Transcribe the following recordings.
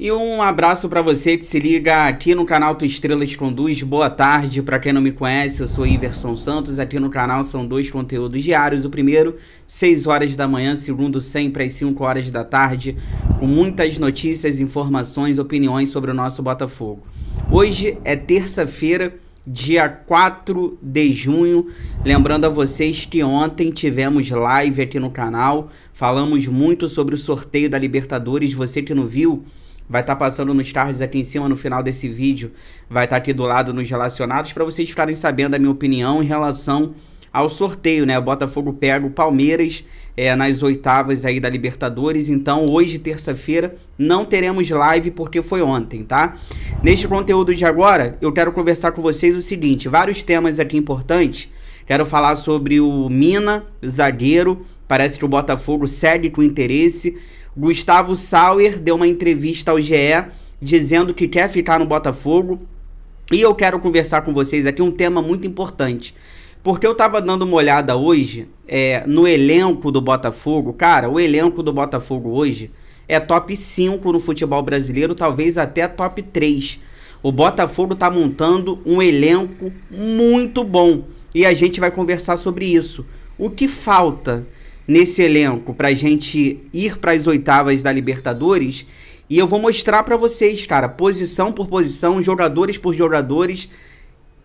E um abraço para você que se liga aqui no canal Tu Estrelas Conduz. Boa tarde, para quem não me conhece, eu sou Iverson Santos. Aqui no canal são dois conteúdos diários. O primeiro, 6 horas da manhã, segundo sempre às 5 horas da tarde, com muitas notícias, informações, opiniões sobre o nosso Botafogo. Hoje é terça-feira, dia 4 de junho. Lembrando a vocês que ontem tivemos live aqui no canal. Falamos muito sobre o sorteio da Libertadores. Você que não viu, vai estar passando nos cards aqui em cima no final desse vídeo. Vai estar aqui do lado nos relacionados para vocês ficarem sabendo a minha opinião em relação ao sorteio, né? O Botafogo pega o Palmeiras nas oitavas aí da Libertadores. Então hoje, terça-feira, não teremos live porque foi ontem, tá? Neste conteúdo de agora, eu quero conversar com vocês o seguinte, vários temas aqui importantes. Quero falar sobre o Mina, zagueiro. Parece que o Botafogo segue com interesse. Gustavo Sauer deu uma entrevista ao GE dizendo que quer ficar no Botafogo. E eu quero conversar com vocês aqui um tema muito importante. Porque eu tava dando uma olhada hoje no elenco do Botafogo. Cara, o elenco do Botafogo hoje é top 5 no futebol brasileiro, talvez até top 3. O Botafogo tá montando um elenco muito bom. E a gente vai conversar sobre isso. O que falta nesse elenco pra gente ir para as oitavas da Libertadores? E eu vou mostrar pra vocês, cara, posição por posição, jogadores por jogadores.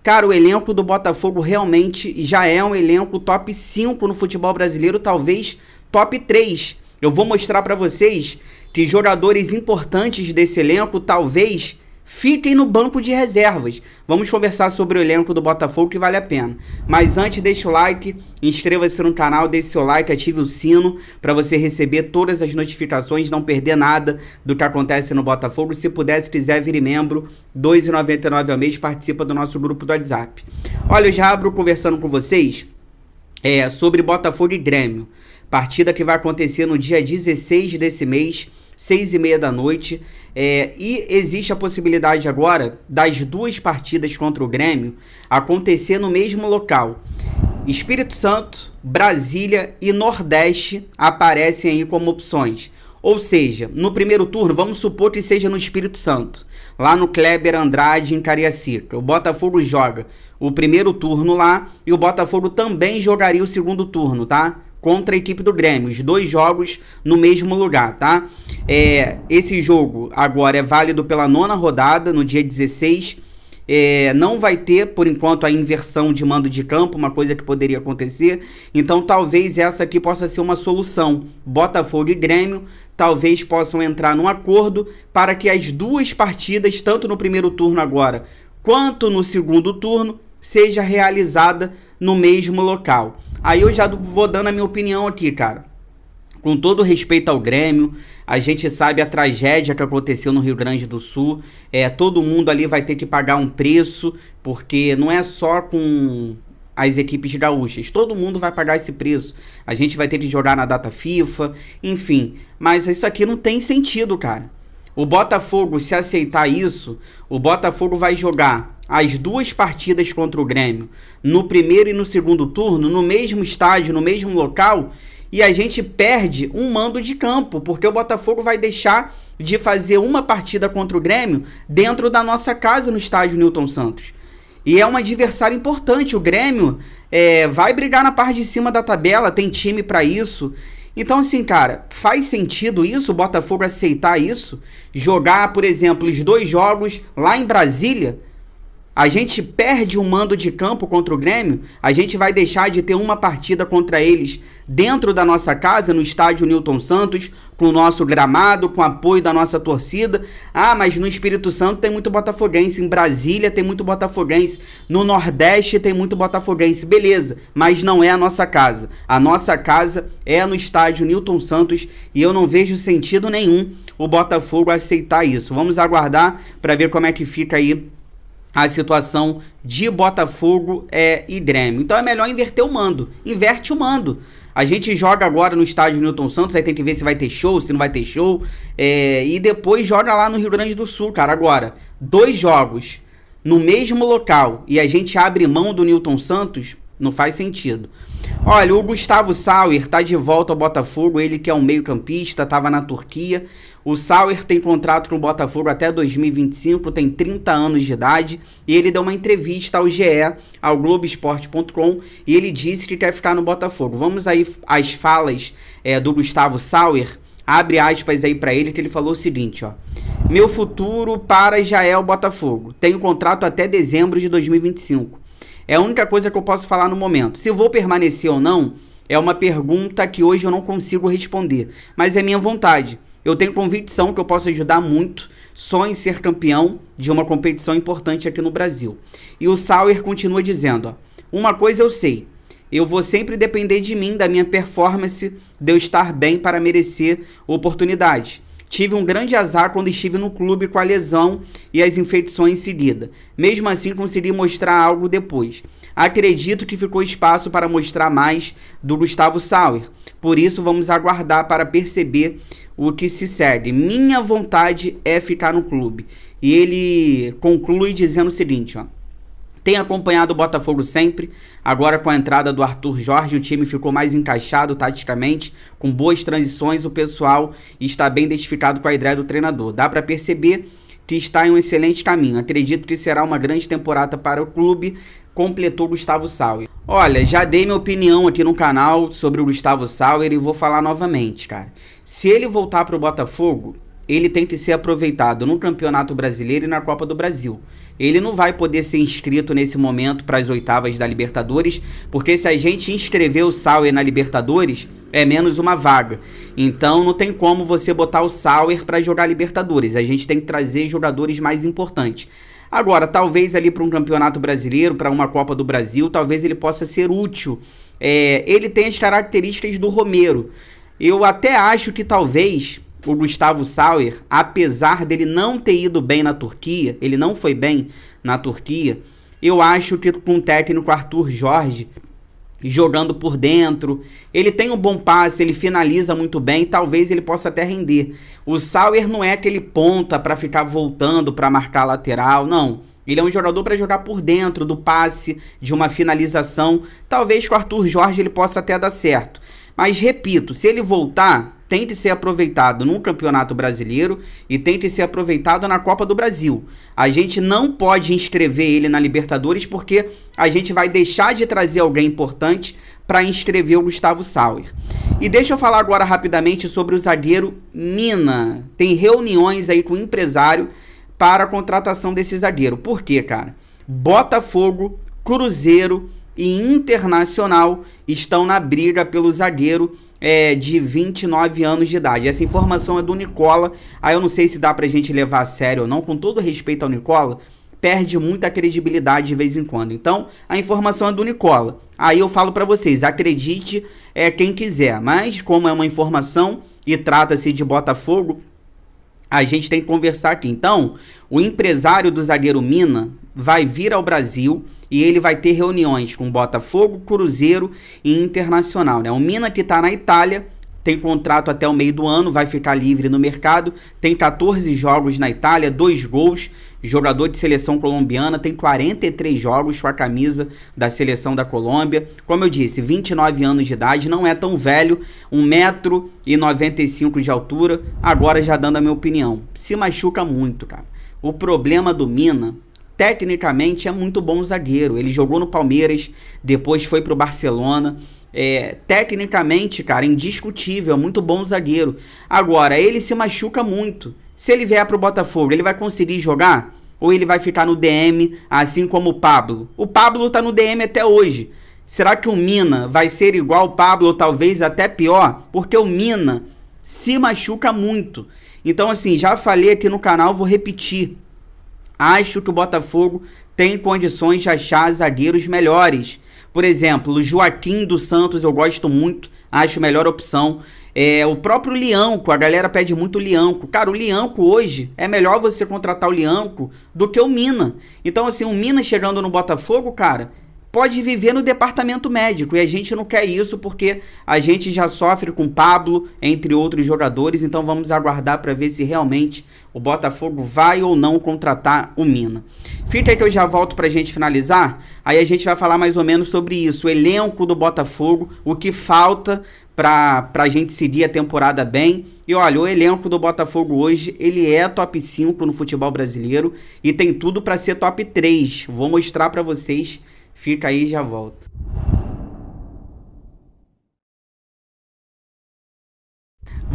Cara, o elenco do Botafogo realmente já é um elenco top 5 no futebol brasileiro, talvez top 3. Eu vou mostrar pra vocês que jogadores importantes desse elenco talvez fiquem no banco de reservas. Vamos conversar sobre o elenco do Botafogo, que vale a pena. Mas antes, deixa o like, inscreva-se no canal, deixe seu like, ative o sino para você receber todas as notificações, não perder nada do que acontece no Botafogo. Se puder, se quiser, vire membro, R$ 2,99 ao mês, participa do nosso grupo do WhatsApp. Olha, eu já abro conversando com vocês sobre Botafogo e Grêmio. Partida que vai acontecer no dia 16 desse mês, 6h30 da noite. E existe a possibilidade agora das duas partidas contra o Grêmio acontecer no mesmo local. Espírito Santo, Brasília e Nordeste aparecem aí como opções. Ou seja, no primeiro turno, vamos supor que seja no Espírito Santo, lá no Kleber Andrade, em Cariacica. O Botafogo joga o primeiro turno lá e o Botafogo também jogaria o segundo turno, tá? Contra a equipe do Grêmio, os dois jogos no mesmo lugar, tá? Esse jogo agora é válido pela 9ª rodada, no dia 16. Não vai ter, por enquanto, a inversão de mando de campo, uma coisa que poderia acontecer. Então, talvez essa aqui possa ser uma solução. Botafogo e Grêmio talvez possam entrar num acordo para que as duas partidas, tanto no primeiro turno agora, quanto no segundo turno, seja realizada no mesmo local. Aí eu já vou dando a minha opinião aqui, cara. Com todo respeito ao Grêmio, a gente sabe a tragédia que aconteceu no Rio Grande do Sul. Todo mundo ali vai ter que pagar um preço, porque não é só com as equipes gaúchas. Todo mundo vai pagar esse preço. A gente vai ter que jogar na data FIFA, enfim. Mas isso aqui não tem sentido, cara. O Botafogo, se aceitar isso, o Botafogo vai jogar as duas partidas contra o Grêmio no primeiro e no segundo turno, no mesmo estádio, no mesmo local, e a gente perde um mando de campo, porque o Botafogo vai deixar de fazer uma partida contra o Grêmio dentro da nossa casa no estádio Newton Santos. E é um adversário importante. O Grêmio vai brigar na parte de cima da tabela, tem time para isso. Então, assim, cara, faz sentido isso, o Botafogo aceitar isso? Jogar, por exemplo, os dois jogos lá em Brasília? A gente perde um mando de campo contra o Grêmio, a gente vai deixar de ter uma partida contra eles dentro da nossa casa, no estádio Newton Santos, com o nosso gramado, com o apoio da nossa torcida. Ah, mas no Espírito Santo tem muito botafoguense, em Brasília tem muito botafoguense, no Nordeste tem muito botafoguense, beleza, mas não é a nossa casa. A nossa casa é no estádio Newton Santos e eu não vejo sentido nenhum o Botafogo aceitar isso. Vamos aguardar para ver como é que fica aí a situação de Botafogo e Grêmio. Então é melhor inverter o mando. Inverte o mando. A gente joga agora no estádio Newton Santos, aí tem que ver se vai ter show, se não vai ter show. E depois joga lá no Rio Grande do Sul, cara. Agora, 2 jogos no mesmo local e a gente abre mão do Newton Santos, Não faz sentido. Olha, o Gustavo Sauer tá de volta ao Botafogo, ele que é um meio-campista, estava na Turquia. O Sauer tem contrato com o Botafogo até 2025, tem 30 anos de idade, e ele deu uma entrevista ao GE, ao Globoesporte.com, e ele disse que quer ficar no Botafogo. Vamos aí às falas do Gustavo Sauer, abre aspas aí para ele, que ele falou o seguinte, ó. Meu futuro para já é o Botafogo, tenho contrato até dezembro de 2025. É a única coisa que eu posso falar no momento. Se vou permanecer ou não, é uma pergunta que hoje eu não consigo responder, mas é minha vontade. Eu tenho convicção que eu posso ajudar muito, sonho em ser campeão de uma competição importante aqui no Brasil. E o Sauer continua dizendo, ó, uma coisa eu sei, eu vou sempre depender de mim, da minha performance, de eu estar bem para merecer oportunidades. Tive um grande azar quando estive no clube com a lesão e as infecções em seguida. Mesmo assim, consegui mostrar algo depois. Acredito que ficou espaço para mostrar mais do Gustavo Sauer. Por isso, vamos aguardar para perceber o que se segue. Minha vontade é ficar no clube. E ele conclui dizendo o seguinte, ó. Tem acompanhado o Botafogo sempre, agora com a entrada do Arthur Jorge, o time ficou mais encaixado taticamente, com boas transições, o pessoal está bem identificado com a ideia do treinador. Dá para perceber que está em um excelente caminho, acredito que será uma grande temporada para o clube, completou Gustavo Sauer. Olha, já dei minha opinião aqui no canal sobre o Gustavo Sauer e vou falar novamente, cara. Se ele voltar para o Botafogo, ele tem que ser aproveitado no Campeonato Brasileiro e na Copa do Brasil. Ele não vai poder ser inscrito nesse momento para as oitavas da Libertadores, porque se a gente inscrever o Sauer na Libertadores, é menos uma vaga. Então não tem como você botar o Sauer para jogar Libertadores. A gente tem que trazer jogadores mais importantes. Agora, talvez ali para um Campeonato Brasileiro, para uma Copa do Brasil, talvez ele possa ser útil. Ele tem as características do Romero. Eu até acho que talvez o Gustavo Sauer, apesar dele não ter ido bem na Turquia, ele não foi bem na Turquia, eu acho que com o técnico Arthur Jorge jogando por dentro, ele tem um bom passe, ele finaliza muito bem, talvez ele possa até render. O Sauer não é aquele ponta para ficar voltando para marcar lateral, não. Ele é um jogador para jogar por dentro do passe, de uma finalização. Talvez com o Arthur Jorge ele possa até dar certo. Mas repito, se ele voltar, tem que ser aproveitado no Campeonato Brasileiro e tem que ser aproveitado na Copa do Brasil. A gente não pode inscrever ele na Libertadores porque a gente vai deixar de trazer alguém importante para inscrever o Gustavo Sauer. E deixa eu falar agora rapidamente sobre o zagueiro Mina. Tem reuniões aí com o empresário para a contratação desse zagueiro. Por quê, cara? Botafogo, Cruzeiro e Internacional estão na briga pelo zagueiro de 29 anos de idade. Essa informação é do Nicola. Aí eu não sei se dá pra gente levar a sério ou não. Com todo respeito ao Nicola, perde muita credibilidade de vez em quando. Então, a informação é do Nicola. Aí eu falo pra vocês, acredite quem quiser. Mas, como é uma informação e trata-se de Botafogo, a gente tem que conversar aqui. Então, o empresário do zagueiro Mina vai vir ao Brasil e ele vai ter reuniões com Botafogo, Cruzeiro e Internacional, né? O Mina, que está na Itália, tem contrato até o meio do ano, vai ficar livre no mercado, tem 14 jogos na Itália, 2 gols, jogador de seleção colombiana, tem 43 jogos com a camisa da seleção da Colômbia. Como eu disse, 29 anos de idade, não é tão velho, 1,95 m de altura, agora já dando a minha opinião. Se machuca muito, cara. O problema do Mina, tecnicamente, é muito bom zagueiro. Ele jogou no Palmeiras, depois foi pro Barcelona. Tecnicamente, cara, indiscutível, muito bom zagueiro. Agora, ele se machuca muito. Se ele vier pro Botafogo, ele vai conseguir jogar? Ou ele vai ficar no DM, assim como o Pablo? O Pablo tá no DM até hoje. Será que o Mina vai ser igual o Pablo, ou talvez até pior? Porque o Mina se machuca muito. Então, assim, já falei aqui no canal, vou repetir. Acho que o Botafogo tem condições de achar zagueiros melhores. Por exemplo, o Joaquim dos Santos eu gosto muito, acho a melhor opção. O próprio Lianco, a galera pede muito o Lianco. Cara, o Lianco hoje, é melhor você contratar o Lianco do que o Mina. Então, assim, o Mina chegando no Botafogo, cara, pode viver no departamento médico, e a gente não quer isso porque a gente já sofre com Pablo, entre outros jogadores, então vamos aguardar para ver se realmente o Botafogo vai ou não contratar o Mina. Fica aí que eu já volto pra gente finalizar, aí a gente vai falar mais ou menos sobre isso, o elenco do Botafogo, o que falta pra gente seguir a temporada bem. E olha, o elenco do Botafogo hoje, ele é top 5 no futebol brasileiro e tem tudo pra ser top 3. Vou mostrar pra vocês, fica aí e já volto.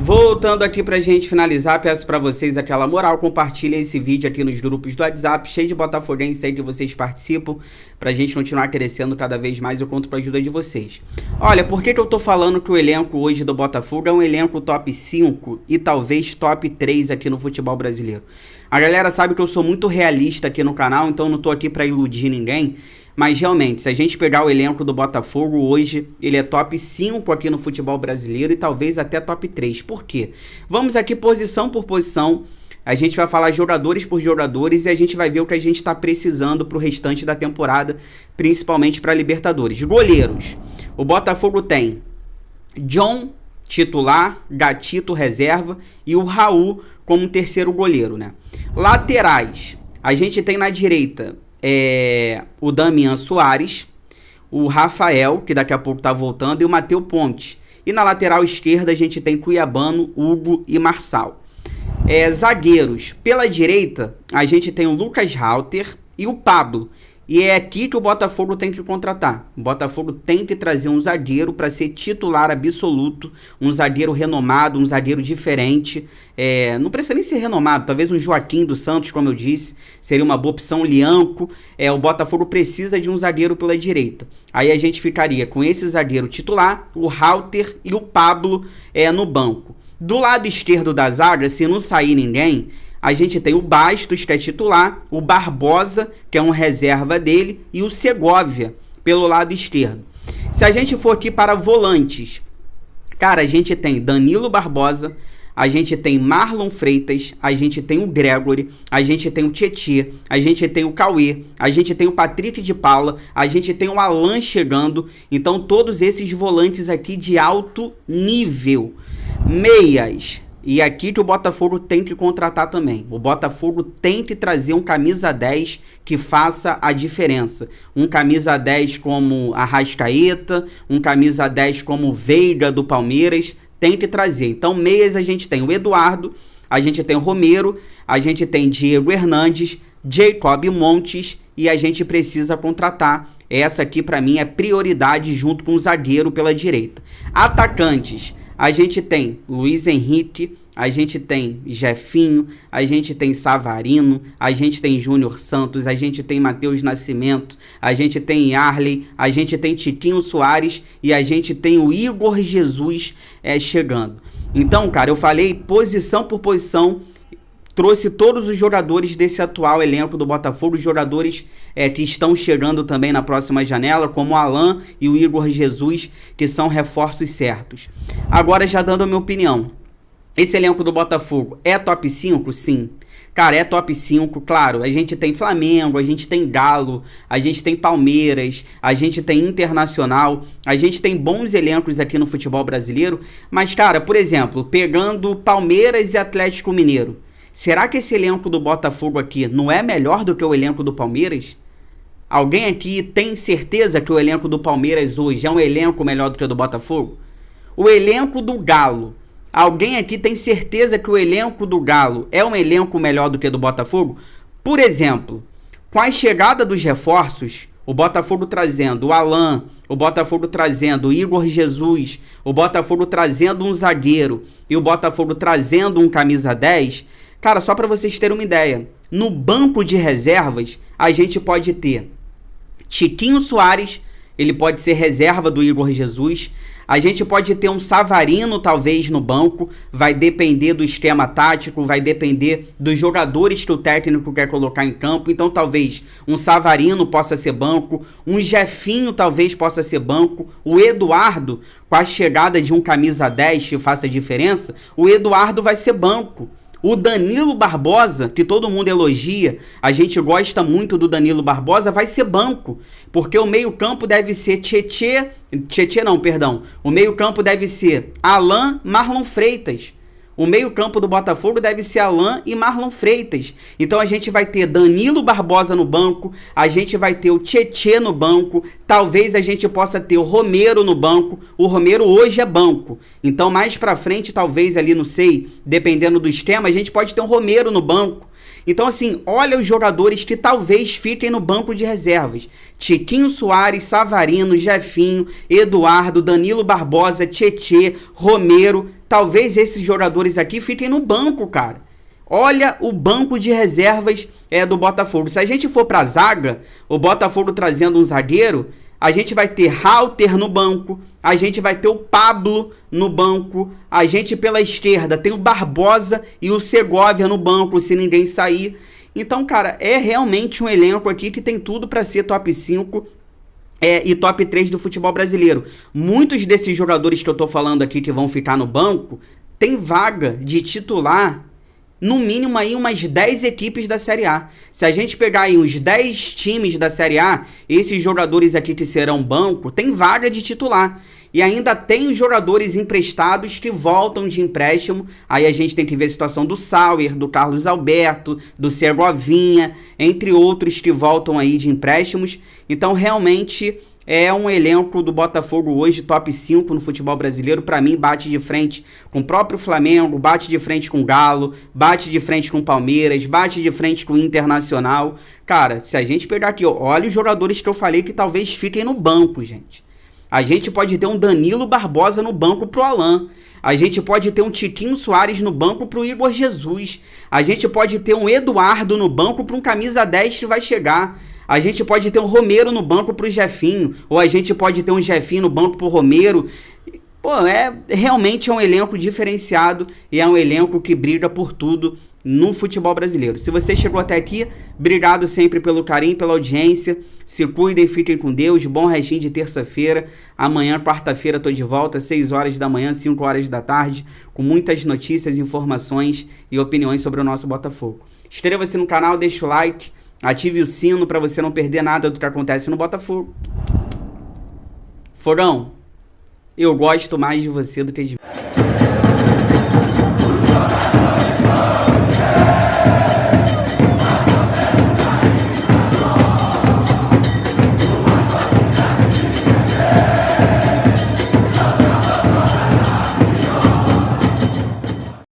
Voltando aqui pra gente finalizar, peço pra vocês aquela moral, compartilha esse vídeo aqui nos grupos do WhatsApp, cheio de botafoguenses aí que vocês participam, pra gente continuar crescendo cada vez mais, eu conto com a ajuda de vocês. Olha, por que eu tô falando que o elenco hoje do Botafogo é um elenco top 5 e talvez top 3 aqui no futebol brasileiro? A galera sabe que eu sou muito realista aqui no canal, então não tô aqui pra iludir ninguém. Mas realmente, se a gente pegar o elenco do Botafogo hoje, ele é top 5 aqui no futebol brasileiro e talvez até top 3. Por quê? Vamos aqui posição por posição, a gente vai falar jogadores por jogadores e a gente vai ver o que a gente está precisando para o restante da temporada, principalmente para Libertadores. Goleiros, o Botafogo tem John, titular, Gatito, reserva e o Raul como terceiro goleiro, né? Laterais, a gente tem na direita o Damian Soares, o Rafael, que daqui a pouco tá voltando, e o Matheus Ponte. E na lateral esquerda a gente tem Cuiabano, Hugo e Marçal. Zagueiros, pela direita a gente tem o Lucas Halter e o Pablo. E é aqui que o Botafogo tem que contratar. O Botafogo tem que trazer um zagueiro para ser titular absoluto, um zagueiro renomado, um zagueiro diferente. Não precisa nem ser renomado, talvez um Joaquim dos Santos, como eu disse, seria uma boa opção, Lianco. O Botafogo precisa de um zagueiro pela direita. Aí a gente ficaria com esse zagueiro titular, o Halter e o Pablo no banco. Do lado esquerdo da zaga, se não sair ninguém, a gente tem o Bastos, que é titular, o Barbosa, que é um reserva dele, e o Segovia, pelo lado esquerdo. Se a gente for aqui para volantes, cara, a gente tem Danilo Barbosa, a gente tem Marlon Freitas, a gente tem o Gregory, a gente tem o Tietê, a gente tem o Cauê, a gente tem o Patrick de Paula, a gente tem o Alan chegando, então todos esses volantes aqui de alto nível. Meias, e aqui que o Botafogo tem que contratar também. O Botafogo tem que trazer um camisa 10 que faça a diferença. Um camisa 10 como Arrascaeta, um camisa 10 como Veiga do Palmeiras, tem que trazer. Então, meias a gente tem o Eduardo, a gente tem o Romero, a gente tem Diego Hernandes, Jacob Montes e a gente precisa contratar. Essa aqui para mim é prioridade junto com o zagueiro pela direita. Atacantes. A gente tem Luiz Henrique, a gente tem Jefinho, a gente tem Savarino, a gente tem Júnior Santos, a gente tem Matheus Nascimento, a gente tem Arley, a gente tem Tiquinho Soares e a gente tem o Igor Jesus chegando. Então, cara, eu falei posição por posição, trouxe todos os jogadores desse atual elenco do Botafogo, os jogadores que estão chegando também na próxima janela, como o Alan e o Igor Jesus, que são reforços certos. Agora, já dando a minha opinião, esse elenco do Botafogo é top 5? Sim. Cara, é top 5, claro, a gente tem Flamengo, a gente tem Galo, a gente tem Palmeiras, a gente tem Internacional, a gente tem bons elencos aqui no futebol brasileiro, mas, cara, por exemplo, pegando Palmeiras e Atlético Mineiro, será que esse elenco do Botafogo aqui não é melhor do que o elenco do Palmeiras? Alguém aqui tem certeza que o elenco do Palmeiras hoje é um elenco melhor do que o do Botafogo? O elenco do Galo. Alguém aqui tem certeza que o elenco do Galo é um elenco melhor do que o do Botafogo? Por exemplo, com a chegada dos reforços, o Botafogo trazendo o Alan, o Botafogo trazendo o Igor Jesus, o Botafogo trazendo um zagueiro e o Botafogo trazendo um camisa 10... Cara, só para vocês terem uma ideia, no banco de reservas, a gente pode ter Tiquinho Soares, ele pode ser reserva do Igor Jesus, a gente pode ter um Savarino talvez no banco, vai depender do esquema tático, vai depender dos jogadores que o técnico quer colocar em campo, então talvez um Savarino possa ser banco, um Jefinho talvez possa ser banco, o Eduardo, com a chegada de um camisa 10 que faça diferença, o Eduardo vai ser banco. O Danilo Barbosa, que todo mundo elogia, a gente gosta muito do Danilo Barbosa, vai ser banco, porque o meio-campo deve ser o meio-campo deve ser Alan, Marlon Freitas. O meio-campo do Botafogo deve ser Alan e Marlon Freitas. Então a gente vai ter Danilo Barbosa no banco, a gente vai ter o Tietê no banco, talvez a gente possa ter o Romero no banco. O Romero hoje é banco. Então mais pra frente, talvez ali, não sei, dependendo do esquema, a gente pode ter um Romero no banco. Então assim, olha os jogadores que talvez fiquem no banco de reservas. Tiquinho Soares, Savarino, Jefinho, Eduardo, Danilo Barbosa, Tietê, Romero. Talvez esses jogadores aqui fiquem no banco, cara. Olha o banco de reservas do Botafogo. Se a gente for pra zaga, o Botafogo trazendo um zagueiro, a gente vai ter Halter no banco, a gente vai ter o Pablo no banco, a gente pela esquerda tem o Barbosa e o Segovia no banco, se ninguém sair. Então, cara, é realmente um elenco aqui que tem tudo para ser top 5 e top 3 do futebol brasileiro. Muitos desses jogadores que eu tô falando aqui que vão ficar no banco, tem vaga de titular, no mínimo aí umas 10 equipes da Série A. Se a gente pegar aí uns 10 times da Série A, esses jogadores aqui que serão banco, tem vaga de titular. E ainda tem os jogadores emprestados que voltam de empréstimo. Aí a gente tem que ver a situação do Sauer, do Carlos Alberto, do Segovinha, entre outros que voltam aí de empréstimos. Então realmente é um elenco do Botafogo hoje top 5 no futebol brasileiro. Para mim bate de frente com o próprio Flamengo, bate de frente com o Galo, bate de frente com o Palmeiras, bate de frente com o Internacional. Cara, se a gente pegar aqui, olha os jogadores que eu falei que talvez fiquem no banco, gente. A gente pode ter um Danilo Barbosa no banco pro Alan. A gente pode ter um Tiquinho Soares no banco pro Igor Jesus. A gente pode ter um Eduardo no banco para um camisa 10 que vai chegar. A gente pode ter um Romero no banco pro Jefinho. Ou a gente pode ter um Jefinho no banco pro Romero. Pô, realmente é um elenco diferenciado e é um elenco que briga por tudo no futebol brasileiro. Se você chegou até aqui, obrigado sempre pelo carinho, pela audiência. Se cuidem, fiquem com Deus. Bom restinho de terça-feira. Amanhã, quarta-feira, tô de volta, 6 horas da manhã, 5 horas da tarde, com muitas notícias, informações e opiniões sobre o nosso Botafogo. Inscreva-se no canal, deixa o like, ative o sino para você não perder nada do que acontece no Botafogo. Fogão, eu gosto mais de você do que de mim.